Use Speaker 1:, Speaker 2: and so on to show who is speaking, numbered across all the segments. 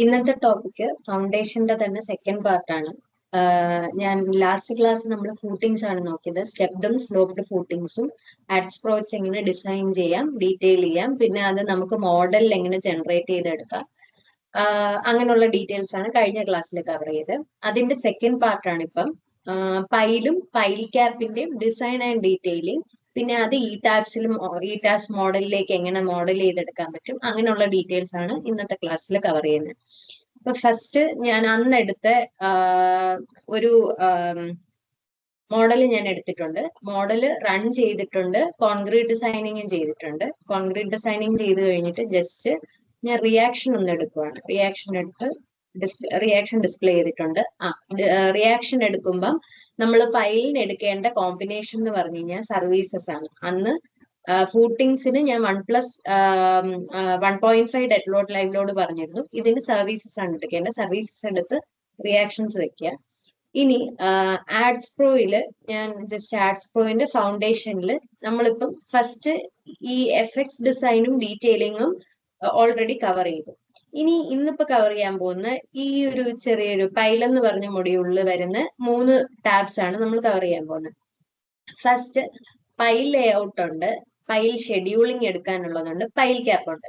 Speaker 1: ഇന്നത്തെ ടോപ്പിക്ക് ഫൗണ്ടേഷന്റെ തന്നെ സെക്കൻഡ് പാർട്ടാണ്. ഞാൻ ലാസ്റ്റ് ക്ലാസ് നമ്മൾ ഫൂട്ടിങ്സ് ആണ് നോക്കിയത്. സ്റ്റെപ്ഡും സ്ലോപ്ഡ് ഫൂട്ടിങ്സും ആഡ്സ് പ്രോ വെച്ച് എങ്ങനെ ഡിസൈൻ ചെയ്യാം, ഡീറ്റെയിൽ ചെയ്യാം, പിന്നെ അത് നമുക്ക് മോഡലിൽ എങ്ങനെ ജനറേറ്റ് ചെയ്തെടുക്കാം, അങ്ങനെയുള്ള ഡീറ്റെയിൽസ് ആണ് കഴിഞ്ഞ ക്ലാസ്സിൽ കവർ ചെയ്ത്. അതിന്റെ സെക്കൻഡ് പാർട്ടാണ് ഇപ്പം. പൈലും പൈൽ ക്യാപ്പിന്റെയും ഡിസൈൻ ആൻഡ് ഡീറ്റെയിലിംഗ്, പിന്നെ അത് ഈ ടാബ്സിലും ഈ ടാബ്സ് മോഡലിലേക്ക് എങ്ങനെ മോഡൽ ചെയ്തെടുക്കാൻ പറ്റും, അങ്ങനെയുള്ള ഡീറ്റെയിൽസ് ആണ് ഇന്നത്തെ ക്ലാസ്സിൽ കവർ ചെയ്യുന്നത്. അപ്പൊ ഫസ്റ്റ് ഞാൻ അന്നെടുത്ത ഒരു മോഡൽ ഞാൻ എടുത്തിട്ടുണ്ട്. മോഡല് റൺ ചെയ്തിട്ടുണ്ട്, കോൺക്രീറ്റ് ഡിസൈനിങ്ങും ചെയ്തിട്ടുണ്ട്. കോൺക്രീറ്റ് ഡിസൈനിങ് ചെയ്ത് കഴിഞ്ഞിട്ട് ജസ്റ്റ് ഞാൻ റിയാക്ഷൻ ഒന്ന് എടുക്കുവാണ്. റിയാക്ഷൻ എടുത്ത് റിയാക്ഷൻ ഡിസ്പ്ലേ ചെയ്തിട്ടുണ്ട്. റിയാക്ഷൻ എടുക്കുമ്പം നമ്മൾ പൈലിന് എടുക്കേണ്ട കോമ്പിനേഷൻ എന്ന് പറഞ്ഞു കഴിഞ്ഞാൽ സർവീസസ് ആണ്. അന്ന് ഫൂട്ടിങ്സിന് ഞാൻ 1+1.5 ഡെഡ് ലോഡ് ലൈവ് ലോഡ് പറഞ്ഞിരുന്നു. ഇതിന് സർവീസസ് ആണ് എടുക്കേണ്ടത്. സർവീസസ് എടുത്ത് റിയാക്ഷൻസ് വെക്കുക. ഇനി ആഡ്സ് പ്രോയില് ഞാൻ ജസ്റ്റ് ആഡ്സ് പ്രോയിന്റെ ഫൗണ്ടേഷനിൽ നമ്മളിപ്പം ഫസ്റ്റ് ഈ എഫക്ട്സ് ഡിസൈനും ഡീറ്റെയിലിങ്ങും ഓൾറെഡി കവർ ചെയ്തു. ഇനി ഇന്നിപ്പോ കവർ ചെയ്യാൻ പോകുന്ന ഈ ഒരു ചെറിയൊരു പൈലെന്ന് പറഞ്ഞ മൊഡ്യൂളിൽ വരുന്ന 3 ടാബ്സ് ആണ് നമ്മൾ കവർ ചെയ്യാൻ പോകുന്നത്. ഫസ്റ്റ് പൈൽ ലേഔട്ട് ഉണ്ട്, പൈൽ ഷെഡ്യൂളിംഗ് എടുക്കാനുള്ളതുണ്ട്, പൈൽ ക്യാപ്പ് ഉണ്ട്.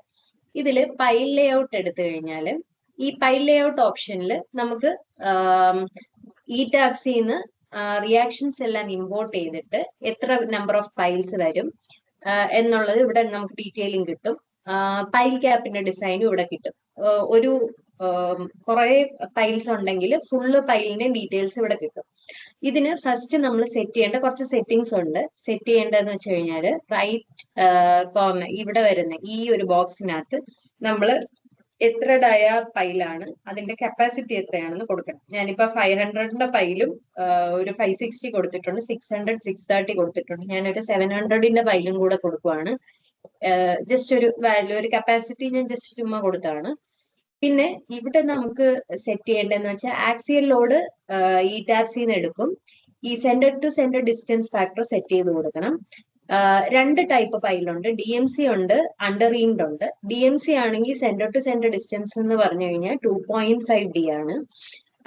Speaker 1: ഇതിൽ പൈൽ ലേഔട്ട് എടുത്തു കഴിഞ്ഞാൽ ഈ പൈൽ ലേഔട്ട് ഓപ്ഷനിൽ നമുക്ക് ഈ ടാബ്സിന്ന് റിയാക്ഷൻസ് എല്ലാം ഇമ്പോർട്ട് ചെയ്തിട്ട് എത്ര നമ്പർ ഓഫ് പൈൽസ് വരും എന്നുള്ളത് ഇവിടെ നമുക്ക് ഡീറ്റെയിലിംഗ് കിട്ടും. പൈൽ ക്യാപ്പിന്റെ ഡിസൈനും ഇവിടെ കിട്ടും. ഒരു കുറെ പൈൽസ് ഉണ്ടെങ്കിൽ ഫുള്ള് പൈലിന്റെ ഡീറ്റെയിൽസ് ഇവിടെ കിട്ടും. ഇതിന് ഫസ്റ്റ് നമ്മൾ സെറ്റ് ചെയ്യേണ്ട കുറച്ച് സെറ്റിംഗ്സ് ഉണ്ട്. സെറ്റ് ചെയ്യേണ്ടതെന്ന് വെച്ച് കഴിഞ്ഞാൽ റൈറ്റ് കോർണർ ഇവിടെ വരുന്ന ഈ ഒരു ബോക്സിനകത്ത് നമ്മൾ എത്ര ഡയ പൈലാണ്, അതിന്റെ കപ്പാസിറ്റി എത്രയാണെന്ന് കൊടുക്കണം. ഞാനിപ്പോ 500ന്റെ പൈലും ഒരു 560 കൊടുത്തിട്ടുണ്ട്, 600 630 കൊടുത്തിട്ടുണ്ട്. ഞാനൊരു 700ന്റെ പൈലും കൂടെ കൊടുക്കുവാണ്. ജസ്റ്റ് ഒരു വാല്യൂ, ഒരു കപ്പാസിറ്റി ഞാൻ ജസ്റ്റ് ചുമ്മാ കൊടുത്താണ്. പിന്നെ ഇവിടെ നമുക്ക് സെറ്റ് ചെയ്യേണ്ടതെന്ന് വെച്ചാൽ ആക്സിയൽ ലോഡ് ഈ ടാബ്സിന്ന് എടുക്കും. ഈ centre to centre distance factor set ചെയ്ത് കൊടുക്കണം. 2 ടൈപ്പ് പൈലുണ്ട്, DMC ഉണ്ട്, അണ്ടർറീംഡ് ഉണ്ട്. DMC ആണെങ്കിൽ സെന്റർ ടു സെന്റർ ഡിസ്റ്റൻസ് എന്ന് പറഞ്ഞു കഴിഞ്ഞാൽ 2.5D ആണ്.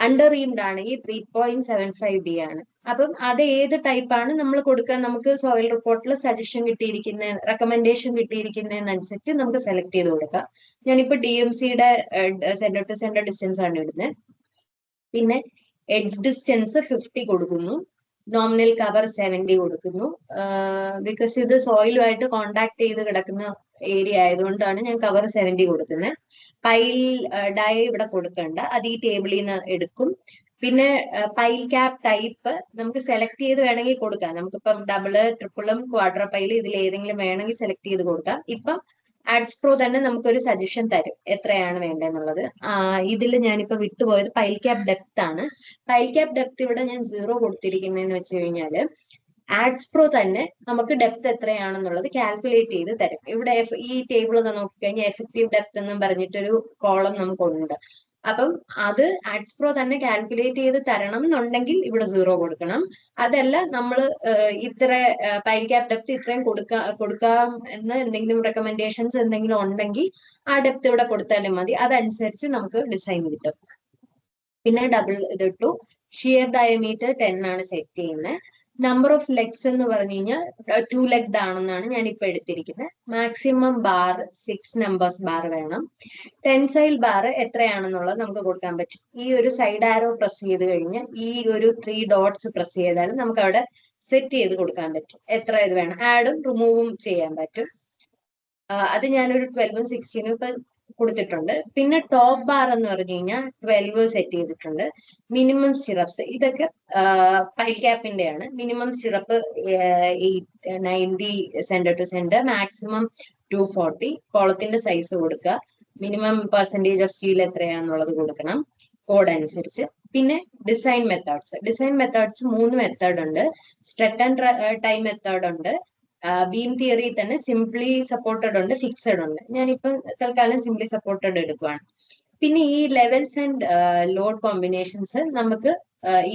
Speaker 1: അണ്ടർറീംഡ് ആണെങ്കിൽ 3.75D ആണ്. അപ്പം അത് ഏത് ടൈപ്പാണ് നമ്മൾ കൊടുക്കാൻ, നമുക്ക് സോയിൽ റിപ്പോർട്ടിൽ സജഷൻ കിട്ടിയിരിക്കുന്ന, റെക്കമെൻഡേഷൻ കിട്ടിയിരിക്കുന്നതിനനുസരിച്ച് നമുക്ക് സെലക്ട് ചെയ്ത് കൊടുക്കാം. ഞാനിപ്പോ DMCയുടെ സെന്റർ ടു സെന്റർ ഡിസ്റ്റൻസ് ആണ് ഇടുന്നത്. പിന്നെ എഡ്ജ് ഡിസ്റ്റൻസ് 50 കൊടുക്കുന്നു, നോമിനൽ കവർ 70 കൊടുക്കുന്നു. ബിക്കോസ് ഇത് സോയിലുമായിട്ട് കോണ്ടാക്ട് ചെയ്ത് കിടക്കുന്ന ഏരിയ ആയതുകൊണ്ടാണ് ഞാൻ കവർ 70 കൊടുക്കുന്നത്. പൈൽ ഡൈ ഇവിടെ കൊടുക്കണ്ട, അത് ഈ ടേബിളിൽ നിന്ന് എടുക്കും. പിന്നെ പൈൽ ക്യാപ്പ് ടൈപ്പ് നമുക്ക് സെലക്ട് ചെയ്ത് വേണമെങ്കിൽ കൊടുക്കാം. നമുക്കിപ്പം ഡബിള്, ട്രിപ്പിളും, ക്വാഡ്ര പൈൽ ഇതിൽ ഏതെങ്കിലും വേണമെങ്കിൽ സെലക്ട് ചെയ്ത് കൊടുക്കാം. ഇപ്പം ആഡ്സ് പ്രോ തന്നെ നമുക്കൊരു സജഷൻ തരും എത്രയാണ് വേണ്ടതെന്നുള്ളത്. ഇതിൽ ഞാനിപ്പോ വിട്ടുപോയത് പൈൽ ക്യാപ്പ് ഡെപ്ത് ആണ്. പൈൽ ക്യാപ്പ് ഡെപ്ത് ഇവിടെ ഞാൻ 0 കൊടുത്തിരിക്കുന്നതെന്ന് വെച്ച് കഴിഞ്ഞാല് ആഡ്സ് പ്രോ തന്നെ നമുക്ക് ഡെപ്ത് എത്രയാണെന്നുള്ളത് കാൽക്കുലേറ്റ് ചെയ്ത് തരും. ഇവിടെ ഈ ടേബിൾ ഒന്ന് നോക്കിക്കഴിഞ്ഞാൽ എഫക്റ്റീവ് ഡെപ്ത് എന്നും പറഞ്ഞിട്ടൊരു കോളം നമുക്കുണ്ട്. അപ്പം അത് ആഡ്സ് പ്രോ തന്നെ കാൽക്കുലേറ്റ് ചെയ്ത് തരണം എന്നുണ്ടെങ്കിൽ ഇവിടെ 0 കൊടുക്കണം. അതല്ല നമ്മൾ ഇത്ര പൈൽ ക്യാപ്പ് ഡെപ്ത് ഇത്രയും കൊടുക്കാം എന്ന് എന്തെങ്കിലും റെക്കമെൻഡേഷൻസ് എന്തെങ്കിലും ഉണ്ടെങ്കിൽ ആ ഡെപ്ത് ഇവിടെ കൊടുത്താലും മതി. അതനുസരിച്ച് നമുക്ക് ഡിസൈൻ കിട്ടും. പിന്നെ ഡബിൾ ഇതിട്ടു. ഷിയർ ഡയമീറ്റർ 10 ആണ് സെറ്റ് ചെയ്യുന്നത്. നമ്പർ ഓഫ് ലെഗ്സ് എന്ന് പറഞ്ഞു കഴിഞ്ഞാൽ 2 ലെഗ്ഡ് ആണെന്നാണ് ഞാൻ ഇപ്പൊ എടുത്തിരിക്കുന്നത്. മാക്സിമം ബാർ 6 നമ്പേഴ്സ് ബാർ വേണം. ടെൻസൈൽ ബാർ എത്രയാണെന്നുള്ളത് നമുക്ക് കൊടുക്കാൻ പറ്റും. ഈ ഒരു സൈഡ് ആരോ പ്രസ് ചെയ്ത് കഴിഞ്ഞ് ഈ ഒരു 3 ഡോട്ട്സ് പ്രസ് ചെയ്താൽ നമുക്ക് അവിടെ സെറ്റ് ചെയ്ത് കൊടുക്കാൻ പറ്റും എത്ര ഇത് വേണം. ആഡും റിമൂവും ചെയ്യാൻ പറ്റും. അത് ഞാനൊരു 12ഉം 16ഉം ഇപ്പൊ കൊടുത്തിട്ടുണ്ട്. പിന്നെ ടോപ്പ് ബാർ എന്ന് പറഞ്ഞു കഴിഞ്ഞാൽ 12 സെറ്റ് ചെയ്തിട്ടുണ്ട്. മിനിമം സിറപ്സ് ഇതൊക്കെ പൈൽ ക്യാപ്പിന്റെ ആണ്. മിനിമം സിറപ്പ് 90 സെന്റർ ടു സെന്റർ, മാക്സിമം 240. കോളത്തിന്റെ സൈസ് കൊടുക്കുക. മിനിമം പെർസെന്റേജ് ഓഫ് സ്റ്റീൽ എത്രയാന്നുള്ളത് കൊടുക്കണം കോഡ് അനുസരിച്ച്. പിന്നെ design methods. Design methods 3 method ഉണ്ട്. സ്ട്രെറ്റ് ആൻഡ് ടൈ മെത്തേഡ് ഉണ്ട്. ബീം തിയറി തന്നെ സിംപ്ലി സപ്പോർട്ടഡ് ഉണ്ട്, ഫിക്സഡ് ഉണ്ട്. ഞാനിപ്പം തൽക്കാലം സിംപ്ലി സപ്പോർട്ടഡ് എടുക്കുവാണ്. പിന്നെ ഈ ലെവൽസ് ആൻഡ് ലോഡ് കോമ്പിനേഷൻസ് നമുക്ക്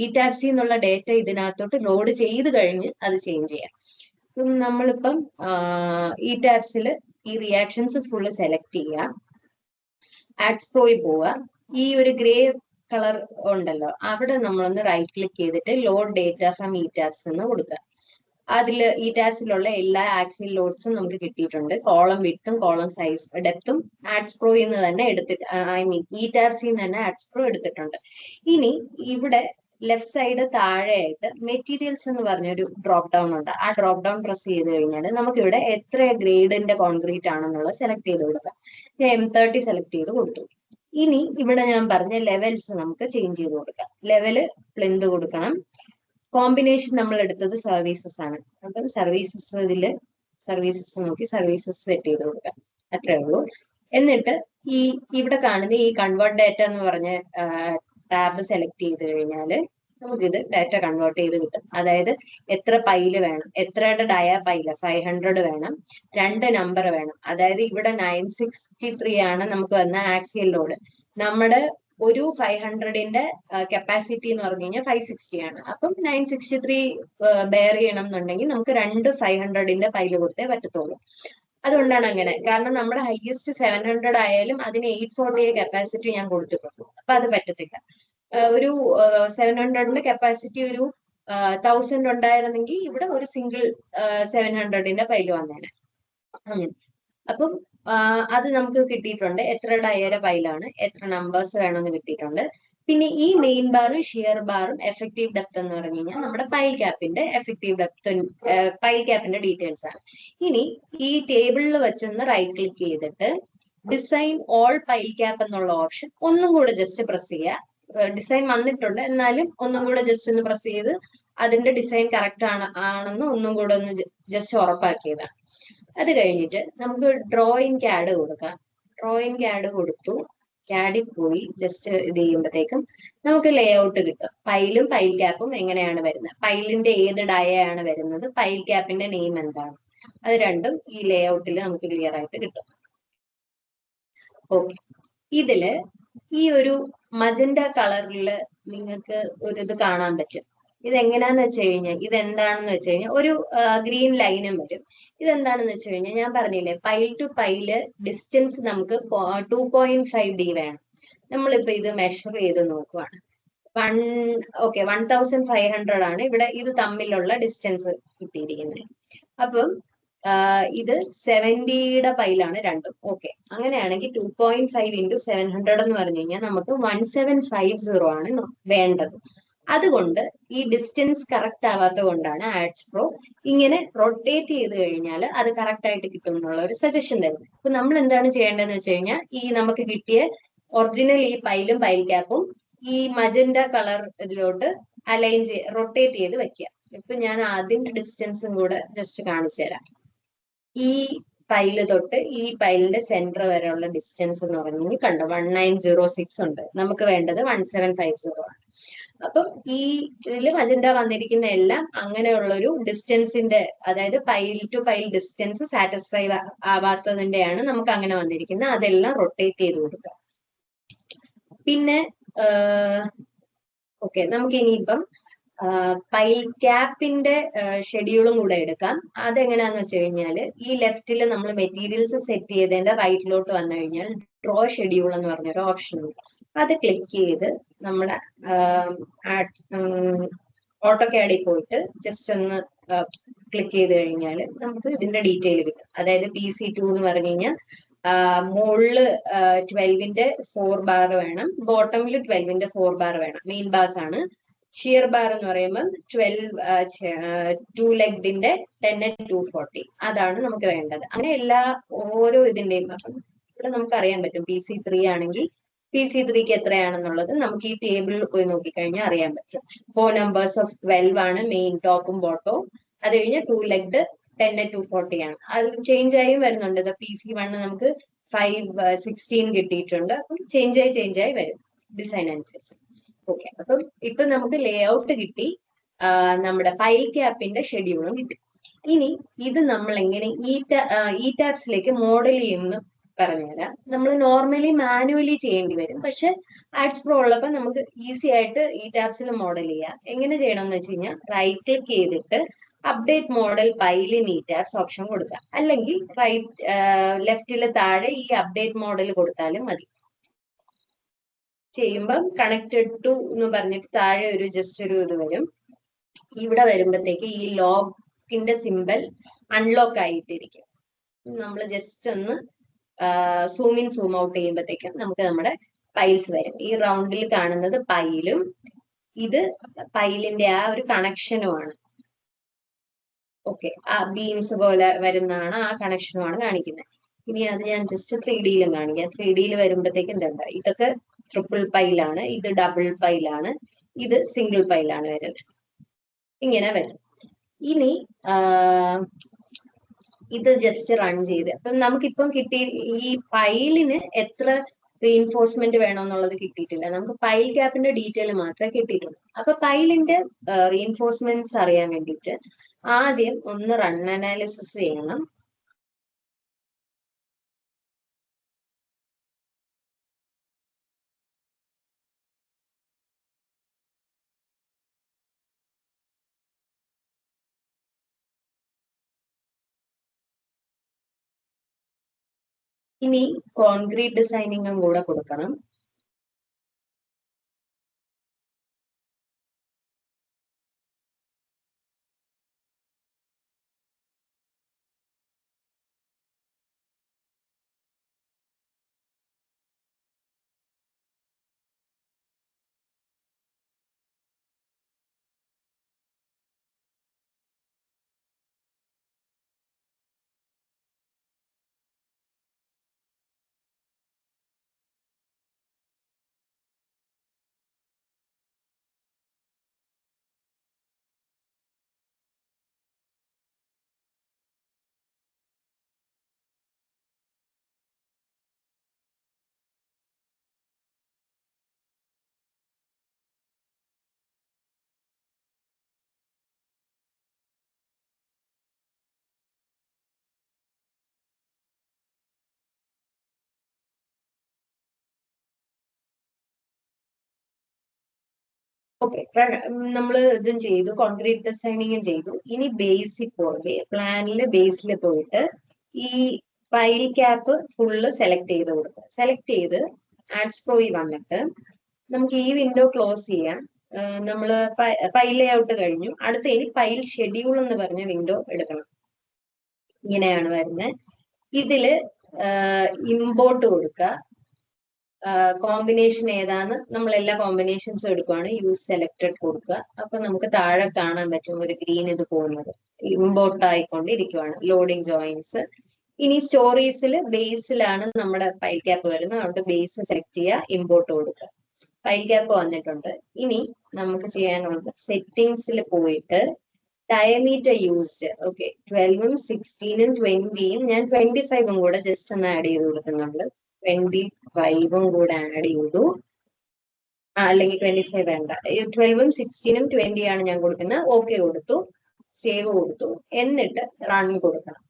Speaker 1: ഈ ടാബ്സിൽ നിന്നുള്ള ഡേറ്റ ഇതിനകത്തോട്ട് ലോഡ് ചെയ്ത് കഴിഞ്ഞ് അത് ചേഞ്ച് ചെയ്യാം. നമ്മളിപ്പം ഈ ടാബ്സിൽ ഈ റിയാക്ഷൻസ് ഫുള്ള് സെലക്ട് ചെയ്യാം. ആഡ്സ് പ്രോയിൽ പോവുക. ഈ ഒരു ഗ്രേ കളർ ഉണ്ടല്ലോ, അവിടെ നമ്മളൊന്ന് റൈറ്റ് ക്ലിക്ക് ചെയ്തിട്ട് load data from E tabs എന്ന് കൊടുക്കുക. അതിൽ ഈ ടാബ്സിലുള്ള എല്ലാ ആക്സിൽ ലോഡ്സും നമുക്ക് കിട്ടിയിട്ടുണ്ട്. കോളം വിഡ്ത്തും കോളം സൈസ് ഡെപ്തും ആഡ്സ് പ്രോയിൽ നിന്ന് തന്നെ എടുത്തിട്ട്, ഐ മീൻ ഈ ടാബ്സിൽ നിന്ന് തന്നെ ആഡ്സ് പ്രോ എടുത്തിട്ടുണ്ട്. ഇനി ഇവിടെ ലെഫ്റ്റ് സൈഡ് താഴെയായിട്ട് മെറ്റീരിയൽസ് എന്ന് പറഞ്ഞൊരു ഡ്രോപ്പ് ഡൗൺ ഉണ്ട്. ആ ഡ്രോപ്പ് ഡൗൺ പ്രസ് ചെയ്ത് കഴിഞ്ഞാൽ നമുക്കിവിടെ എത്ര ഗ്രേഡിന്റെ കോൺക്രീറ്റ് ആണെന്നുള്ളത് സെലക്ട് ചെയ്ത് കൊടുക്കാം. ഞാൻ M30 സെലക്ട് ചെയ്ത് കൊടുത്തു. ഇനി ഇവിടെ ഞാൻ പറഞ്ഞ ലെവൽസ് നമുക്ക് ചേഞ്ച് ചെയ്ത് കൊടുക്കാം. ലെവല് പ്ലിന്ത് കൊടുക്കണം. കോമ്പിനേഷൻ നമ്മൾ എടുത്തത് സർവീസസ് ആണ്. അപ്പം സർവീസസ് സർവീസസ് നോക്കി സർവീസസ് സെറ്റ് ചെയ്ത് കൊടുക്കാം. അത്രേ ഉള്ളൂ. എന്നിട്ട് ഈ ഇവിടെ കാണുന്ന ഈ കൺവേർട്ട് ഡാറ്റ എന്ന് പറഞ്ഞ ടാബ് സെലക്ട് ചെയ്ത് കഴിഞ്ഞാൽ നമുക്കിത് ഡാറ്റ കൺവേർട്ട് ചെയ്ത് കിട്ടും. അതായത് എത്ര പൈല് വേണം, എത്രയുടെ ഡയ പൈല് 500 വേണം, 2 നമ്പർ വേണം. അതായത് ഇവിടെ 963 ആണ് നമുക്ക് വന്ന ആക്സിയൽ ലോഡ്. നമ്മുടെ ഒരു 500ന്റെ കപ്പാസിറ്റി എന്ന് പറഞ്ഞു കഴിഞ്ഞാൽ 560 ആണ്. അപ്പം 963 ബെയർ ചെയ്യണം എന്നുണ്ടെങ്കിൽ നമുക്ക് 2 500ന്റെ പൈല് കൊടുത്തേ പറ്റത്തുള്ളൂ. അതുകൊണ്ടാണ് അങ്ങനെ. കാരണം നമ്മുടെ ഹയസ്റ്റ് 700 ആയാലും അതിന് 840 കപ്പാസിറ്റി ഞാൻ കൊടുത്തിട്ടുള്ളൂ. അപ്പൊ അത് പറ്റത്തില്ല. ഒരു 700ന്റെ കപ്പാസിറ്റി ഒരു 1000 ഉണ്ടായിരുന്നെങ്കിൽ ഇവിടെ ഒരു സിംഗിൾ 700ന്റെ പൈല് വന്നേനെ. അങ്ങനെ. അപ്പം അത് നമുക്ക് കിട്ടിയിട്ടുണ്ട്. എത്ര ഡയയുടെ പൈലാണ്, എത്ര നമ്പേഴ്സ് വേണമെന്ന് കിട്ടിയിട്ടുണ്ട്. പിന്നെ ഈ മെയിൻ ബാറും ഷിയർ ബാറും എഫക്റ്റീവ് ഡെപ്ത് എന്ന് പറഞ്ഞു കഴിഞ്ഞാൽ നമ്മുടെ പൈൽ ക്യാപ്പിന്റെ എഫക്റ്റീവ് ഡെപ്ത്, പൈൽ ക്യാപ്പിന്റെ ഡീറ്റെയിൽസ് ആണ്. ഇനി ഈ ടേബിളിൽ വെച്ചൊന്ന് റൈറ്റ് ക്ലിക്ക് ചെയ്തിട്ട് ഡിസൈൻ ഓൾ പൈൽ ക്യാപ്പ് എന്നുള്ള ഓപ്ഷൻ ഒന്നും കൂടെ ജസ്റ്റ് പ്രസ് ചെയ്യുക. ഡിസൈൻ വന്നിട്ടുണ്ട്, എന്നാലും ഒന്നും കൂടെ ജസ്റ്റ് ഒന്ന് പ്രസ് ചെയ്ത് അതിന്റെ ഡിസൈൻ കറക്റ്റ് ആണെന്ന് ഒന്നും കൂടെ ഒന്ന് ജസ്റ്റ് ഉറപ്പാക്കിയതാണ്. അത് കഴിഞ്ഞിട്ട് നമുക്ക് ഡ്രോയിങ് ക്യാഡ് കൊടുക്കാം. ഡ്രോയിങ് ക്യാഡ് കൊടുത്തു. ക്യാഡിൽ പോയി ജസ്റ്റ് ഇത് ചെയ്യുമ്പോഴത്തേക്കും നമുക്ക് ലേ ഔട്ട് കിട്ടും. പൈലും പൈൽ ക്യാപ്പും എങ്ങനെയാണ് വരുന്നത്, പൈലിന്റെ ഏത് ഡയയാണ് വരുന്നത്, പൈൽ ക്യാപ്പിന്റെ നെയിം എന്താണ്, അത് രണ്ടും ഈ ലേ ഔട്ടിൽ നമുക്ക് ക്ലിയർ ആയിട്ട് കിട്ടും. ഓക്കെ. ഇതില് ഈ ഒരു മജന്റ കളറിൽ നിങ്ങൾക്ക് ഒരു ഇത് കാണാൻ പറ്റും. ഇതെങ്ങനെയാന്ന് വെച്ച് കഴിഞ്ഞാൽ, ഇതെന്താണെന്ന് വെച്ച് കഴിഞ്ഞാൽ ഒരു ഗ്രീൻ ലൈനും വരും. ഇതെന്താണെന്ന് വെച്ച് കഴിഞ്ഞാൽ ഞാൻ പറഞ്ഞില്ലേ, പൈൽ ടു പൈല് ഡിസ്റ്റൻസ് നമുക്ക് 2.5D വേണം. നമ്മളിപ്പോ ഇത് മെഷർ ചെയ്ത് നോക്കുവാണ്. 1500 ആണ് ഇവിടെ ഇത് തമ്മിലുള്ള ഡിസ്റ്റൻസ് കിട്ടിയിരിക്കുന്നത്. അപ്പം ഇത് 70യുടെ പൈലാണ് രണ്ടും. ഓക്കെ, അങ്ങനെയാണെങ്കിൽ 2.5 × 700 എന്ന് പറഞ്ഞു കഴിഞ്ഞാൽ നമുക്ക് 1750 ആണ് വേണ്ടത്. അതുകൊണ്ട് ഈ ഡിസ്റ്റൻസ് കറക്റ്റ് ആവാത്തത് കൊണ്ടാണ് ആഡ്സ് പ്രോ ഇങ്ങനെ റൊട്ടേറ്റ് ചെയ്ത് കഴിഞ്ഞാൽ അത് കറക്റ്റ് ആയിട്ട് കിട്ടും എന്നുള്ള ഒരു സജഷൻ തരുന്നത്. അപ്പൊ നമ്മൾ എന്താണ് ചെയ്യേണ്ടതെന്ന് വെച്ച് കഴിഞ്ഞാൽ, ഈ നമുക്ക് കിട്ടിയ ഒറിജിനൽ ഈ പൈലും പൈൽ ക്യാപ്പും ഈ മജന്റ കളർ ഇതിലോട്ട് റൊട്ടേറ്റ് ചെയ്ത് വെക്കുക. ഇപ്പൊ ഞാൻ അതിന്റെ ഡിസ്റ്റൻസും കൂടെ ജസ്റ്റ് കാണിച്ചു തരാം. ഈ പൈല് തൊട്ട് ഈ പൈലിന്റെ സെന്റർ വരെയുള്ള ഡിസ്റ്റൻസ് എന്ന് പറഞ്ഞു കഴിഞ്ഞാൽ കണ്ടോ 1906 ഉണ്ട്. നമുക്ക് വേണ്ടത് 1750 ആണ്. അപ്പം ഈ ഇതിൽ മജന്റ വന്നിരിക്കുന്ന എല്ലാം അങ്ങനെയുള്ളൊരു ഡിസ്റ്റൻസിന്റെ, അതായത് pile to pile distance satisfy ആവാത്തതിന്റെയാണ് നമുക്ക് അങ്ങനെ വന്നിരിക്കുന്നത്. അതെല്ലാം റൊട്ടേറ്റ് ചെയ്ത് കൊടുക്കുക. പിന്നെ ഓക്കെ, നമുക്ക് ഇനിയിപ്പം പൈൽ ക്യാപ്പിന്റെ ഷെഡ്യൂളും കൂടെ എടുക്കാം. അതെങ്ങനെയാന്ന് വെച്ച് കഴിഞ്ഞാൽ, ഈ ലെഫ്റ്റിൽ നമ്മൾ മെറ്റീരിയൽസ് സെറ്റ് ചെയ്തതിന്റെ റൈറ്റിലോട്ട് വന്നു കഴിഞ്ഞാൽ ഡ്രോ ഷെഡ്യൂൾ എന്ന് പറഞ്ഞൊരു ഓപ്ഷൻ ഉണ്ട്. അത് ക്ലിക്ക് ചെയ്ത് നമ്മുടെ ഓട്ടോ ക്യാഡിൽ പോയിട്ട് ജസ്റ്റ് ഒന്ന് ക്ലിക്ക് ചെയ്ത് കഴിഞ്ഞാൽ നമുക്ക് ഇതിന്റെ ഡീറ്റെയിൽ കിട്ടും. അതായത് PC2 എന്ന് പറഞ്ഞു കഴിഞ്ഞാൽ മുകളില് 12ന്റെ 4 ബാർ വേണം, ബോട്ടമിൽ 12ന്റെ 4 ബാർ വേണം. മെയിൻ ബാസ് ആണ്. ഷിയർ ബാർ എന്ന് പറയുമ്പോൾ 2 ലെഗ്ഡിന്റെ 10/240 അതാണ് നമുക്ക് വേണ്ടത്. അങ്ങനെ ഓരോ ഇതിന്റെയും അപ്പം ഇവിടെ നമുക്ക് അറിയാൻ പറ്റും. PC3 ആണെങ്കിൽ PC3ക്ക് എത്രയാണെന്നുള്ളത് നമുക്ക് ഈ ടേബിളിൽ പോയി നോക്കിക്കഴിഞ്ഞാൽ അറിയാൻ പറ്റും. 4 നമ്പേഴ്സ് ഓഫ് 12 ആണ് മെയിൻ ടോപ്പും ബോട്ടവും. അത് കഴിഞ്ഞ് 2 ലെഗ്ഡ് 10/240 ആണ്. അത് ചേഞ്ച് ആയും വരുന്നുണ്ട്. PC1 നമുക്ക് 516 കിട്ടിയിട്ടുണ്ട്. അപ്പം ചേഞ്ച് ആയി വരും ഡിസൈൻ അനുസരിച്ച്. ഓക്കെ, അപ്പം ഇപ്പൊ നമുക്ക് ലേ ഔട്ട് കിട്ടി, നമ്മുടെ പൈൽ ക്യാപ്പിന്റെ ഷെഡ്യൂളും കിട്ടി. ഇനി ഇത് നമ്മൾ എങ്ങനെ ഈ ടാബ്സിലേക്ക് മോഡൽ ചെയ്യുമെന്ന് പറഞ്ഞുതരാം. നമ്മൾ നോർമലി മാനുവലി ചെയ്യേണ്ടി വരും. പക്ഷെ ആഡ്സ് പ്രോ ഉള്ളപ്പോൾ നമുക്ക് ഈസി ആയിട്ട് ഈ ടാബ്സിൽ മോഡൽ ചെയ്യാം. എങ്ങനെ ചെയ്യണമെന്ന് വെച്ച് കഴിഞ്ഞാൽ, റൈറ്റ് ക്ലിക്ക് ചെയ്തിട്ട് അപ്ഡേറ്റ് മോഡൽ പൈൽ ഇൻ ഈ ടാബ്സ് ഓപ്ഷൻ കൊടുക്കാം. അല്ലെങ്കിൽ ലെഫ്റ്റില് താഴെ ഈ അപ്ഡേറ്റ് മോഡൽ കൊടുത്താലും മതി. ചെയ്യുമ്പോൾ കണക്റ്റഡ് ടു എന്ന് പറഞ്ഞിട്ട് താഴെ ഒരു ജസ്റ്റ് ഒരു ഇത് വരും. ഇവിടെ വരുമ്പോഴത്തേക്ക് ഈ ലോക്കിന്റെ സിമ്പൽ അൺലോക്ക് ആയിട്ടിരിക്കും. നമ്മൾ ജസ്റ്റ് ഒന്ന് സൂം ഇൻ സൂം ഔട്ട് ചെയ്യുമ്പോഴത്തേക്ക് നമുക്ക് നമ്മുടെ പൈൽസ് വരും. ഈ റൗണ്ടിൽ കാണുന്നത് പൈലും ഇത് പൈലിന്റെ ആ ഒരു കണക്ഷനുമാണ്. ഓക്കെ, ആ ബീൻസ് പോലെ വരുന്നതാണ്, ആ കണക്ഷനുമാണ് കാണിക്കുന്നത്. ഇനി അത് ഞാൻ ജസ്റ്റ് 3D കാണിക്കാം. 3D വരുമ്പോഴത്തേക്ക് എന്തുണ്ട്, ഇതൊക്കെ ട്രിപ്പിൾ പൈലാണ്, ഇത് ഡബിൾ പൈലാണ്, ഇത് സിംഗിൾ പൈലാണ് വരുന്നത്. ഇങ്ങനെ വരും. ഇനി ഇത് ജസ്റ്റ് റൺ ചെയ്ത് അപ്പം നമുക്കിപ്പം കിട്ടി ഈ പൈലിന് എത്ര റീഇൻഫോഴ്സ്മെന്റ് വേണമെന്നുള്ളത് കിട്ടിയിട്ടില്ല. നമുക്ക് പൈൽ ക്യാപ്പിന്റെ ഡീറ്റെയിൽ മാത്രമേ കിട്ടിയിട്ടുള്ളൂ. അപ്പൊ പൈലിന്റെ റീഇൻഫോഴ്സ്മെന്റ്സ് അറിയാൻ വേണ്ടിയിട്ട് ആദ്യം ഒന്ന് റൺ അനാലിസിസ് ചെയ്യണം. ഇനി കോൺക്രീറ്റ് ഡിസൈനിങ്ങും കൂടെ കൊടുക്കണം. ഓക്കെ, നമ്മൾ ഇതും ചെയ്തു, കോൺക്രീറ്റ് ഡിസൈനിങ്ങും ചെയ്തു. ഇനി ബേസിൽ പ്ലാനില് ബേസിൽ പോയിട്ട് ഈ പൈൽ ക്യാപ്പ് ഫുള്ള് സെലക്ട് ചെയ്ത് കൊടുക്കുക. സെലക്ട് ചെയ്ത് ആഡ്സ് പ്രോയിൽ വന്നിട്ട് നമുക്ക് ഈ വിൻഡോ ക്ലോസ് ചെയ്യാം. നമ്മൾ പൈൽ ലേഔട്ട് കഴിഞ്ഞു. അടുത്ത ഇനി പൈൽ ഷെഡ്യൂൾ എന്ന് പറഞ്ഞ വിൻഡോ എടുക്കണം. ഇങ്ങനെയാണ് വരുന്നത്. ഇതില് ഇമ്പോർട്ട് കൊടുക്കുക. കോമ്പിനേഷൻ ഏതാന്ന് നമ്മൾ എല്ലാ കോമ്പിനേഷൻസും എടുക്കുവാണ്. യൂസ് സെലക്ടഡ് കൊടുക്കുക. അപ്പൊ നമുക്ക് താഴെ കാണാൻ പറ്റും ഒരു ഗ്രീൻ ഇത് പോകുന്നത് ഇമ്പോർട്ട് ആയിക്കൊണ്ടിരിക്കുവാണ്. Loading joints. ഇനി സ്റ്റോറീസിൽ ബേസിലാണ് നമ്മുടെ പൈൽ ക്യാപ്പ് വരുന്നത്. അതുകൊണ്ട് ബേസ് സെലക്ട് ചെയ്യുക, ഇമ്പോർട്ട് കൊടുക്കുക. പൈൽ ക്യാപ്പ് വന്നിട്ടുണ്ട്. ഇനി നമുക്ക് ചെയ്യാനുള്ളത് സെറ്റിംഗ്സിൽ പോയിട്ട് ഡയമീറ്റർ യൂസ്ഡ്. ഓക്കെ, 12ഉം 16ഉം 20യും ഞാൻ 25ഉം കൂടെ ജസ്റ്റ് ഒന്ന് ആഡ് ചെയ്ത് കൊടുക്കുന്നുണ്ട്. 25ഉം കൂടെ ആഡ് ചെയ്തു. അല്ലെങ്കിൽ 25 വേണ്ട, 12ഉം 16ഉം 20ആണ് ഞാൻ കൊടുക്കുന്നത്. ഓക്കെ കൊടുത്തു, സേവ് കൊടുത്തു. എന്നിട്ട് റൺ കൊടുക്കണം.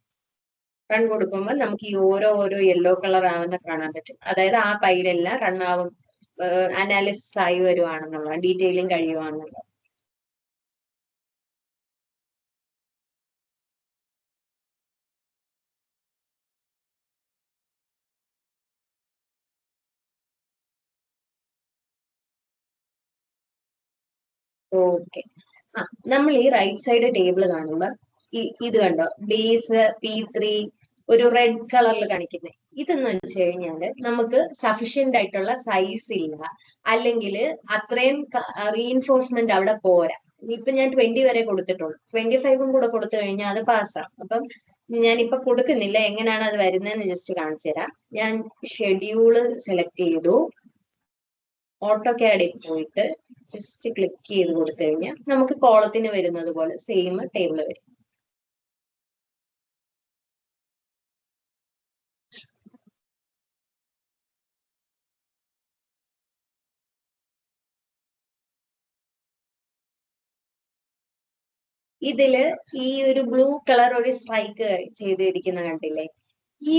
Speaker 1: റൺ കൊടുക്കുമ്പോൾ നമുക്ക് ഈ ഓരോ യെല്ലോ കളർ ആവുന്ന കാണാൻ പറ്റും. അതായത് ആ പൈലെല്ലാം റൺ ആവും, അനാലിസിസ് ആയി വരുവാണെന്നുള്ള, ഡീറ്റെയിലിംഗ് കഴിയുവാണെന്നുള്ള. ഓക്കെ, നമ്മൾ ഈ റൈറ്റ് സൈഡ് ടേബിൾ കാണുമ്പോൾ ഇത് കണ്ടോ, ബേസ് P3 ഒരു റെഡ് കളറിൽ കാണിക്കുന്നത്. ഇതെന്ന് വെച്ച് കഴിഞ്ഞാല് നമുക്ക് സഫീഷ്യന്റ് ആയിട്ടുള്ള സൈസ് ഇല്ല, അല്ലെങ്കിൽ അത്രയും റീഇൻഫോഴ്സ്മെന്റ് അവിടെ പോരാ. ഇപ്പൊ ഞാൻ 20 വരെ കൊടുത്തിട്ടുള്ളൂ. 25ഉം കൂടെ കൊടുത്തു കഴിഞ്ഞാൽ അത് പാസ്സാവും. അപ്പം ഞാനിപ്പൊ കൊടുക്കുന്നില്ല. എങ്ങനെയാണ് അത് വരുന്നതെന്ന് ജസ്റ്റ് കാണിച്ചു തരാം. ഞാൻ ഷെഡ്യൂള് സെലക്ട് ചെയ്തു. ഓട്ടോകാഡിൽ പോയിട്ട് ജസ്റ്റ് ക്ലിക്ക് ചെയ്ത് കൊടുത്തു കഴിഞ്ഞാൽ നമുക്ക് കോളത്തിന് വരുന്നത് പോലെ സെയിം ടേബിൾ വരും. ഇതില് ഈ ഒരു ബ്ലൂ കളർ ഒരു സ്ട്രൈക്ക് ചെയ്തിരിക്കുന്ന കണ്ടില്ലേ? ഈ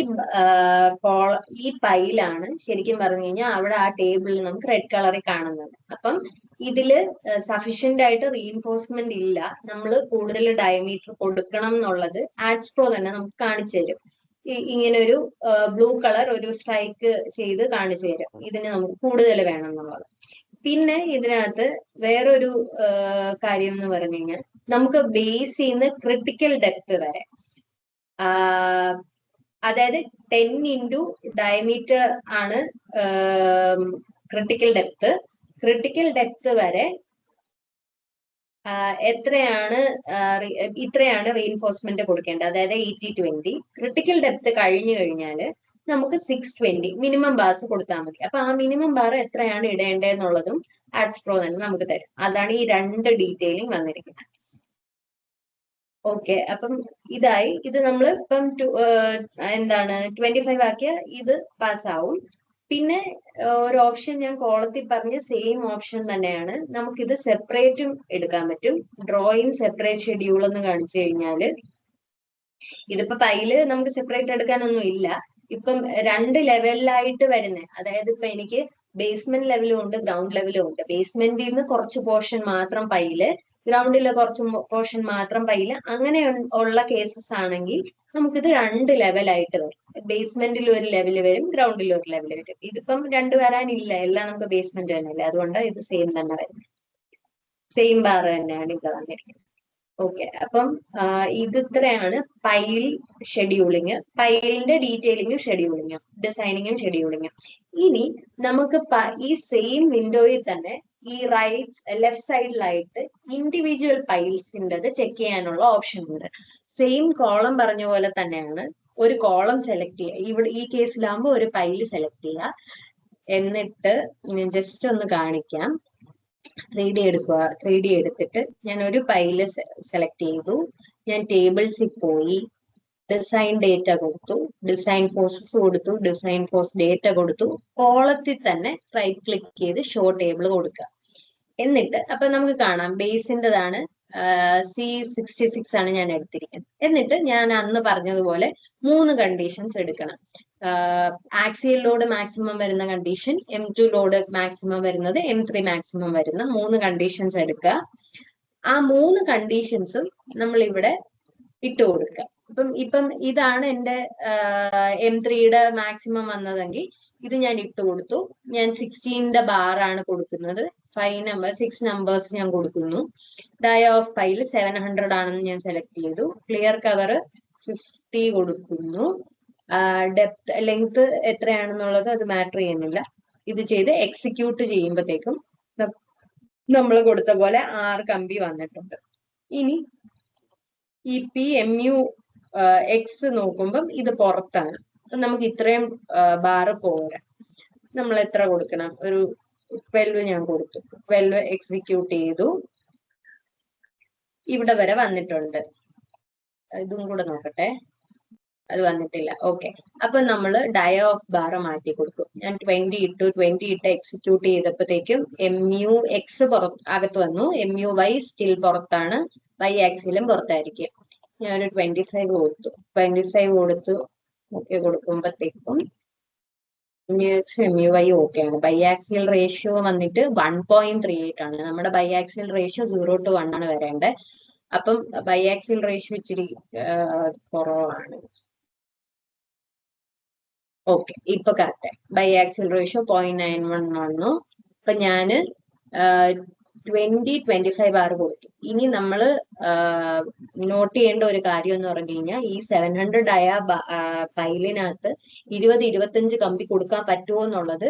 Speaker 1: ഈ പൈലാണ് ശരിക്കും പറഞ്ഞു കഴിഞ്ഞാൽ അവിടെ ആ ടേബിളിൽ നമുക്ക് റെഡ് കളറിൽ കാണുന്നത്. അപ്പം ഇതില് സഫീഷ്യന്റ് ആയിട്ട് റീഇൻഫോഴ്സ്മെന്റ് ഇല്ല, നമ്മൾ കൂടുതൽ ഡയമീറ്റർ കൊടുക്കണം എന്നുള്ളത് ആഡ്സ് പ്രോ തന്നെ നമുക്ക് കാണിച്ചു തരും. ഇങ്ങനെ ഒരു ബ്ലൂ കളർ ഒരു സ്ട്രൈക്ക് ചെയ്ത് കാണിച്ചു തരും, ഇതിന് നമുക്ക് കൂടുതൽ വേണം എന്നുള്ളത്. പിന്നെ ഇതിനകത്ത് വേറൊരു കാര്യം എന്ന് പറഞ്ഞു കഴിഞ്ഞാൽ നമുക്ക് ബേസ് ചെയ്യുന്ന ക്രിട്ടിക്കൽ ഡെപ്ത് വരെ, അതായത് 10 ഇൻറ്റു ഡയമീറ്റർ ആണ് ക്രിട്ടിക്കൽ ഡെപ്ത്. ക്രിട്ടിക്കൽ ഡെപ്ത് വരെ ഇത്രയാണ് റീഇൻഫോഴ്സ്മെന്റ് കൊടുക്കേണ്ടത്, അതായത് 80-20. ക്രിട്ടിക്കൽ ഡെപ്ത് കഴിഞ്ഞു കഴിഞ്ഞാൽ നമുക്ക് 620 മിനിമം ബാർസ് കൊടുത്താൽ മതി. അപ്പൊ ആ മിനിമം ബാർ എത്രയാണ് ഇടേണ്ടതെന്നുള്ളതും ആഡ്സ് പ്രോ തന്നെ നമുക്ക് തരും. അതാണ് ഈ രണ്ട് ഡീറ്റെയിലിംഗ് വന്നിരിക്കുന്നത്. ഓക്കെ, അപ്പം ഇതായി. ഇത് നമ്മൾ ഇപ്പം 25 ആക്കിയ ഇത് പാസ്സാവും. പിന്നെ ഒരു ഓപ്ഷൻ ഞാൻ കോളത്തിൽ പറഞ്ഞ സെയിം ഓപ്ഷൻ തന്നെയാണ്, നമുക്കിത് സെപ്പറേറ്റും എടുക്കാൻ പറ്റും. ഡ്രോയിങ് സെപ്പറേറ്റ് ഷെഡ്യൂൾ എന്ന് കാണിച്ചു കഴിഞ്ഞാല് ഇതിപ്പോ പൈല് നമുക്ക് സെപ്പറേറ്റ് എടുക്കാനൊന്നും ഇല്ല. ഇപ്പം 2 ലെവലിലായിട്ട് വരുന്നത്, അതായത് ഇപ്പൊ എനിക്ക് ബേസ്മെന്റ് ലെവലും ഉണ്ട് ഗ്രൗണ്ട് ലെവലും ഉണ്ട്. ബേസ്മെന്റിൽ നിന്ന് കുറച്ച് പോർഷൻ മാത്രം പൈല്, ഗ്രൗണ്ടിലെ കുറച്ച് പോർഷൻ മാത്രം പൈല്, അങ്ങനെ ഉള്ള കേസസ് ആണെങ്കിൽ നമുക്കിത് 2 ലെവലായിട്ട് വരും. ബേസ്മെന്റിൽ ഒരു ലെവല് വരും, ഗ്രൗണ്ടിൽ ഒരു ലെവല് വരും. ഇതിപ്പം 2 വരാനില്ല, എല്ലാം നമുക്ക് ബേസ്മെന്റ് തന്നെയല്ലേ, അതുകൊണ്ട് ഇത് സെയിം തന്നെ വരും. സെയിം ബാർ തന്നെയാണ് ഇത് വന്നിരിക്കുന്നത്. ഓക്കെ, അപ്പം ഇത് ഇത്രയാണ് പൈൽ ഷെഡ്യൂളിങ്, പൈലിന്റെ ഡീറ്റെയിലിങ്ങും ഷെഡ്യൂളിങ്ങും, ഡിസൈനിങ്ങും ഷെഡ്യൂളിങ്ങും. ഇനി നമുക്ക് ഈ സെയിം വിൻഡോയിൽ തന്നെ ഈ ലെഫ്റ്റ് സൈഡിലായിട്ട് ഇൻഡിവിജ്വൽ പൈൽസിൻ്റെത് ചെക്ക് ചെയ്യാനുള്ള ഓപ്ഷൻ ഉണ്ട്. സെയിം കോളം പറഞ്ഞ പോലെ തന്നെയാണ്. ഒരു കോളം സെലക്ട് ചെയ്യുക, ഇവിടെ ഈ കേസിലാകുമ്പോൾ ഒരു പൈൽ സെലക്ട് ചെയ്യുക. എന്നിട്ട് ജസ്റ്റ് ഒന്ന് കാണിക്കാം. 3D എടുക്കുക. 3D എടുത്തിട്ട് ഞാൻ ഒരു പൈല് സെലക്ട് ചെയ്തു. ഞാൻ ടേബിൾസിൽ പോയി ഡിസൈൻ ഡേറ്റ കൊടുത്തു, ഡിസൈൻ ഫോഴ്സസ് കൊടുത്തു, ഡിസൈൻ ഫോഴ്സ് ഡേറ്റ കൊടുത്തു. കോളത്തിൽ തന്നെ റൈറ്റ് ക്ലിക്ക് ചെയ്ത് ഷോ ടേബിൾ കൊടുക്കുക. എന്നിട്ട് അപ്പൊ നമുക്ക് കാണാം ബേസിൻ്റെതാണ് C66 ആണ് ഞാൻ എടുത്തിരിക്കുന്നത്. എന്നിട്ട് ഞാൻ അന്ന് പറഞ്ഞതുപോലെ 3 കണ്ടീഷൻസ് എടുക്കണം. ആക്സിയൽ ലോഡ് മാക്സിമം വരുന്ന കണ്ടീഷൻ, M2 ലോഡ് മാക്സിമം വരുന്നത്, M3 മാക്സിമം വരുന്ന 3 കണ്ടീഷൻസ് എടുക്കുക. ആ 3 കണ്ടീഷൻസും നമ്മൾ ഇവിടെ ഇട്ട് കൊടുക്കുക. ഇപ്പം ഇതാണ് എൻ്റെ M3യുടെ മാക്സിമം വന്നതെങ്കിൽ ഇത് ഞാൻ ഇട്ട് കൊടുത്തു. ഞാൻ 16ന്റെ ബാറാണ് കൊടുക്കുന്നത്. 6 നമ്പേഴ്സ് ഞാൻ കൊടുക്കുന്നു. ഡയ ഓഫ് പൈൽ 700 ആണെന്ന് ഞാൻ സെലക്ട് ചെയ്തു. ക്ലിയർ കവർ 50 കൊടുക്കുന്നു. ഡെപ്ത് ലെങ്ത് എത്രയാണെന്നുള്ളത് അത് മാറ്റർ ചെയ്യുന്നില്ല. ഇത് ചെയ്ത് എക്സിക്യൂട്ട് ചെയ്യുമ്പോഴത്തേക്കും നമ്മൾ കൊടുത്ത പോലെ 6 കമ്പി വന്നിട്ടുണ്ട്. ഇനി ഈ PMU X നോക്കുമ്പം ഇത് പുറത്താണ്. അപ്പൊ നമുക്ക് ഇത്രയും ബാറ് പോരാ. നമ്മൾ എത്ര കൊടുക്കണം? ഒരു 12 ഞാൻ കൊടുത്തു. 12 എക്സിക്യൂട്ട് ചെയ്തു. ഇവിടെ വരെ വന്നിട്ടുണ്ട്. ഇതും കൂടെ നോക്കട്ടെ, അത് വന്നിട്ടില്ല. ഓക്കെ, അപ്പൊ നമ്മൾ ഡയ ഓഫ് ബാർ മാറ്റി കൊടുക്കും. ഞാൻ 20 ഇട്ട് എക്സിക്യൂട്ട് ചെയ്തപ്പോഴത്തേക്കും MUX അകത്ത് വന്നു. MUY സ്റ്റിൽ പുറത്താണ്, Y ആക്സിലും പുറത്തായിരിക്കും. ഞാനൊരു 25 കൊടുത്തു. 25 കൊടുത്തു. ഓക്കെ കൊടുക്കുമ്പോഴത്തേക്കും MUY ഓക്കെ ആണ്. ബൈ ആക്സിയൽ റേഷ്യോ വന്നിട്ട് 1.38 ആണ്. നമ്മുടെ ബൈ ആക്സിയൽ റേഷ്യോ 0 to 1 ആണ് വരേണ്ടത്. അപ്പം ബൈ ആക്സിയൽ റേഷ്യോ ഇച്ചിരി കുറവാണ്. ഓക്കെ, ഇപ്പൊ കറക്റ്റ്. ബൈ ആക്സിയൽ റേഷ്യോ 0.91 വന്നു. അപ്പൊ ഞാന് 25 ബാർ കൊടുത്തു. ഇനി നമ്മൾ നോട്ട് ചെയ്യേണ്ട ഒരു കാര്യം എന്ന് പറഞ്ഞു കഴിഞ്ഞാൽ ഈ 700 ഡയ പൈലിനകത്ത് 20-25 കമ്പി കൊടുക്കാൻ പറ്റുമോ എന്നുള്ളത്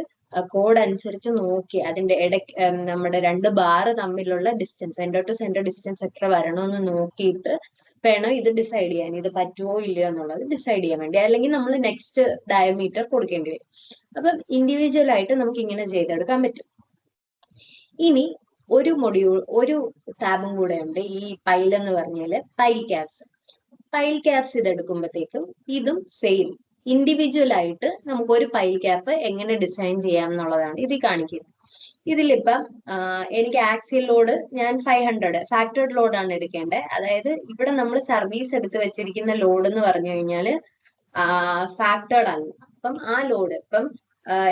Speaker 1: കോഡ് അനുസരിച്ച് നോക്കി അതിന്റെ ഇടയ്ക്ക് നമ്മുടെ 2 ബാർ തമ്മിലുള്ള distance, centre to centre distance എത്ര വരണമെന്ന് നോക്കിയിട്ട് വേണം ഇത് ഡിസൈഡ് ചെയ്യാൻ. ഇത് പറ്റുമോ ഇല്ലയോ എന്നുള്ളത് ഡിസൈഡ് ചെയ്യാൻ വേണ്ടി, അല്ലെങ്കിൽ നമ്മൾ നെക്സ്റ്റ് ഡയമീറ്റർ കൊടുക്കേണ്ടി വരും. അപ്പം ഇൻഡിവിജ്വൽ ആയിട്ട് നമുക്ക് ഇങ്ങനെ ചെയ്തെടുക്കാൻ പറ്റും. ഇനി ഒരു ടാബും കൂടെ ഉണ്ട് ഈ പൈൽ എന്ന് പറഞ്ഞാല് പൈൽ ക്യാപ്സ്. പൈൽ ക്യാപ്സ് ഇതെടുക്കുമ്പോഴത്തേക്കും ഇതും സെയിം ഇൻഡിവിജ്വൽ ആയിട്ട് നമുക്ക് ഒരു പൈൽ ക്യാപ്പ് എങ്ങനെ ഡിസൈൻ ചെയ്യാം എന്നുള്ളതാണ് ഇത് കാണിക്കുന്നത്. ഇതിലിപ്പം എനിക്ക് ആക്സിയൽ ലോഡ് ഞാൻ 500 ഫാക്ടർഡ് ലോഡാണ് എടുക്കേണ്ടത്. അതായത് ഇവിടെ നമ്മൾ സർവീസ് എടുത്ത് വെച്ചിരിക്കുന്ന ലോഡ് എന്ന് പറഞ്ഞു കഴിഞ്ഞാൽ ഫാക്ടർഡ് ആണ്. അപ്പം ആ ലോഡ് ഇപ്പം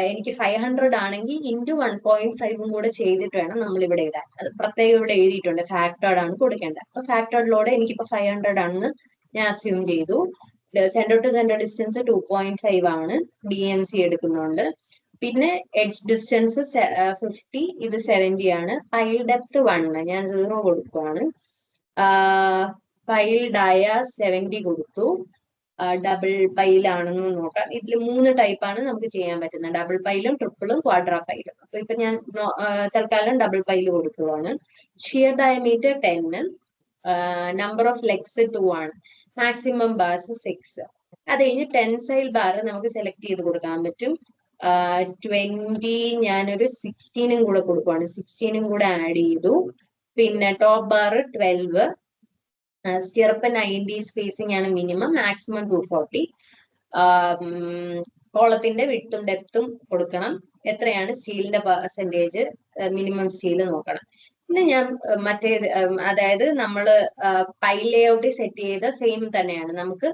Speaker 1: എനിക്ക് 500 ആണെങ്കിൽ ഇൻറ്റു 1.5 കൂടെ ചെയ്തിട്ട് വേണം നമ്മൾ ഇവിടെ ഇടാൻ. അത് പ്രത്യേകം ഇവിടെ എഴുതിയിട്ടുണ്ട്, ഫാക്ടർഡ് ആണ് കൊടുക്കേണ്ടത്. അപ്പൊ ഫാക്ടർഡ് ലോഡ് എനിക്കിപ്പോ 500 ആണെന്ന് ഞാൻ അസ്യൂം ചെയ്തു. സെന്റർ ടു സെന്റർ ഡിസ്റ്റൻസ് 2.5 ആണ്, DMC എടുക്കുന്നുണ്ട്. പിന്നെ എഡ്ജ് ഡിസ്റ്റൻസ് 50, ഇത് 70 ആണ്. പൈൽ ഡെപ്ത് 1, ഞാൻ 0 കൊടുക്കുവാണ്. പൈൽ ഡയ 70 കൊടുത്തു. ഡബിൾ പൈലാണെന്ന് നോക്കാം. ഇതിൽ 3 ടൈപ്പാണ് നമുക്ക് ചെയ്യാൻ പറ്റുന്നത്, ഡബിൾ പൈലും ട്രിപ്പിളും ക്വാഡ്രാ പൈലും. അപ്പൊ ഇപ്പൊ ഞാൻ തൽക്കാലം ഡബിൾ പൈല് കൊടുക്കുവാണ്. Shear diameter 10, number of legs 2 ആണ്, മാക്സിമം ബാർസ് 6. അത് കഴിഞ്ഞ് ടെൻസൈൽ ബാർ നമുക്ക് സെലക്ട് ചെയ്ത് കൊടുക്കാൻ പറ്റും. 20, ഞാനൊരു 16 കൂടെ കൊടുക്കുവാണ്, 16 കൂടെ ആഡ് ചെയ്തു. പിന്നെ ടോപ്പ് ബാർ 12, സ്റ്റിറപ്പ് 90 സ്പേസിംഗ് ആണ് മിനിമം, മാക്സിമം 240. കോളത്തിന്റെ വിട്ടും ഡെപ്തും കൊടുക്കണം. എത്രയാണ് സ്റ്റീലിന്റെ പെർസെന്റേജ്, മിനിമം സ്റ്റീൽ നോക്കണം. പിന്നെ ഞാൻ മറ്റേ അതായത് നമ്മൾ പൈൽ ലേഔട്ട് സെറ്റ് ചെയ്ത സെയിം തന്നെയാണ്. നമുക്ക്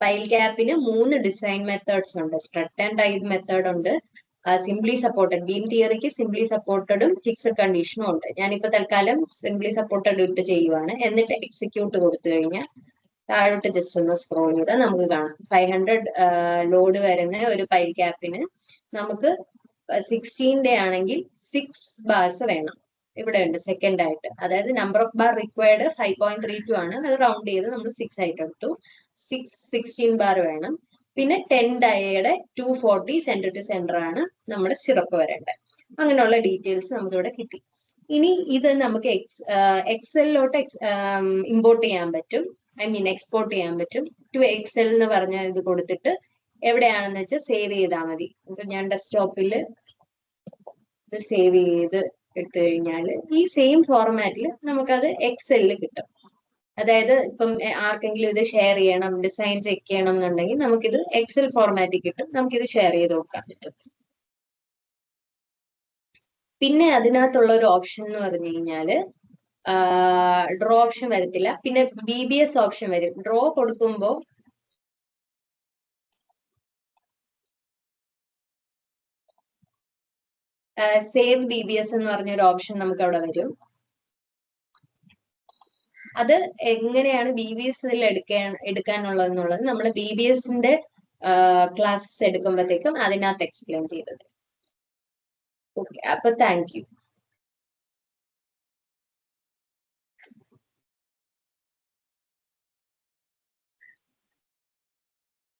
Speaker 1: പൈൽ ക്യാപ്പിന് 3 ഡിസൈൻ മെത്തേഡ്സ് ഉണ്ട്. സ്ട്രട്ട് ആൻഡ് ടൈഡ് മെത്തേഡ് ഉണ്ട്, സിംപ്ലി സപ്പോർട്ടഡ്, ബീം തിയറിക്ക് സിംപ്ലി സപ്പോർട്ടഡും ഫിക്സഡ് കണ്ടീഷനും ഉണ്ട്. ഞാനിപ്പോ തൽക്കാലം സിംപ്ലി സപ്പോർട്ടഡ് ഇട്ട് ചെയ്യുവാണ്. എന്നിട്ട് എക്സിക്യൂട്ട് കൊടുത്തു കഴിഞ്ഞാൽ താഴോട്ട് ജസ്റ്റ് ഒന്ന് സ്ക്രോൾ ചെയ്താൽ നമുക്ക് കാണാം 500 ലോഡ് വരുന്ന ഒരു പൈൽ ക്യാപ്പിന് നമുക്ക് 16 ആണെങ്കിൽ 6 ബാർസ് വേണം. ഇവിടെ ഉണ്ട് സെക്കൻഡ് ആയിട്ട്, അതായത് നമ്പർ ഓഫ് ബാർ റിക്വയർഡ് 5.32 ആണ്, അത് റൗണ്ട് ചെയ്ത് നമ്മൾ 6 ആയിട്ട് എടുത്തു. 16 ബാർ വേണം. പിന്നെ 10 ഡയയുടെ 240 സെന്റർ ടു സെന്റർ ആണ് നമ്മുടെ സിറപ്പ് വരേണ്ടത്. അങ്ങനെയുള്ള ഡീറ്റെയിൽസ് നമുക്ക് ഇവിടെ കിട്ടി. ഇനി ഇത് നമുക്ക് എക്സലിലോട്ട് ഇമ്പോർട്ട് ചെയ്യാൻ പറ്റും, എക്സ്പോർട്ട് ചെയ്യാൻ പറ്റും. ടു എക്സൽ എന്ന് പറഞ്ഞ ഇത് കൊടുത്തിട്ട് എവിടെയാണെന്ന് വെച്ചാൽ സേവ് ചെയ്താൽ മതി. ഇപ്പൊ ഞാൻ ഡെസ്ക്ടോപ്പിൽ ഇത് സേവ് ചെയ്ത് എടുത്തു കഴിഞ്ഞാൽ ഈ സെയിം ഫോർമാറ്റിൽ നമുക്കത് എക്സലിൽ കിട്ടും. അതായത് ഇപ്പം ആർക്കെങ്കിലും ഇത് ഷെയർ ചെയ്യണം, ഡിസൈൻ ചെക്ക് ചെയ്യണം എന്നുണ്ടെങ്കിൽ നമുക്കിത് എക്സൽ ഫോർമാറ്റിൽ കിട്ടും, നമുക്കിത് ഷെയർ ചെയ്ത് കൊടുക്കാൻ പറ്റും. പിന്നെ അതിനകത്തുള്ള ഒരു ഓപ്ഷൻ എന്ന് പറഞ്ഞു കഴിഞ്ഞാല് ഡ്രോ ഓപ്ഷൻ വരത്തില്ല, പിന്നെ BBS ഓപ്ഷൻ വരും. ഡ്രോ കൊടുക്കുമ്പോൾ സേവ് BBS എന്ന് പറഞ്ഞൊരു ഓപ്ഷൻ നമുക്ക് അവിടെ വരും. അത് എങ്ങനെയാണ് BBS എടുക്കാനുള്ളതെന്നുള്ളത് നമ്മൾ BBSന്റെ ക്ലാസ്സസ് എടുക്കുമ്പോഴത്തേക്കും അതിനകത്ത് എക്സ്പ്ലെയിൻ ചെയ്തത്. ഓക്കെ, അപ്പൊ താങ്ക് യു.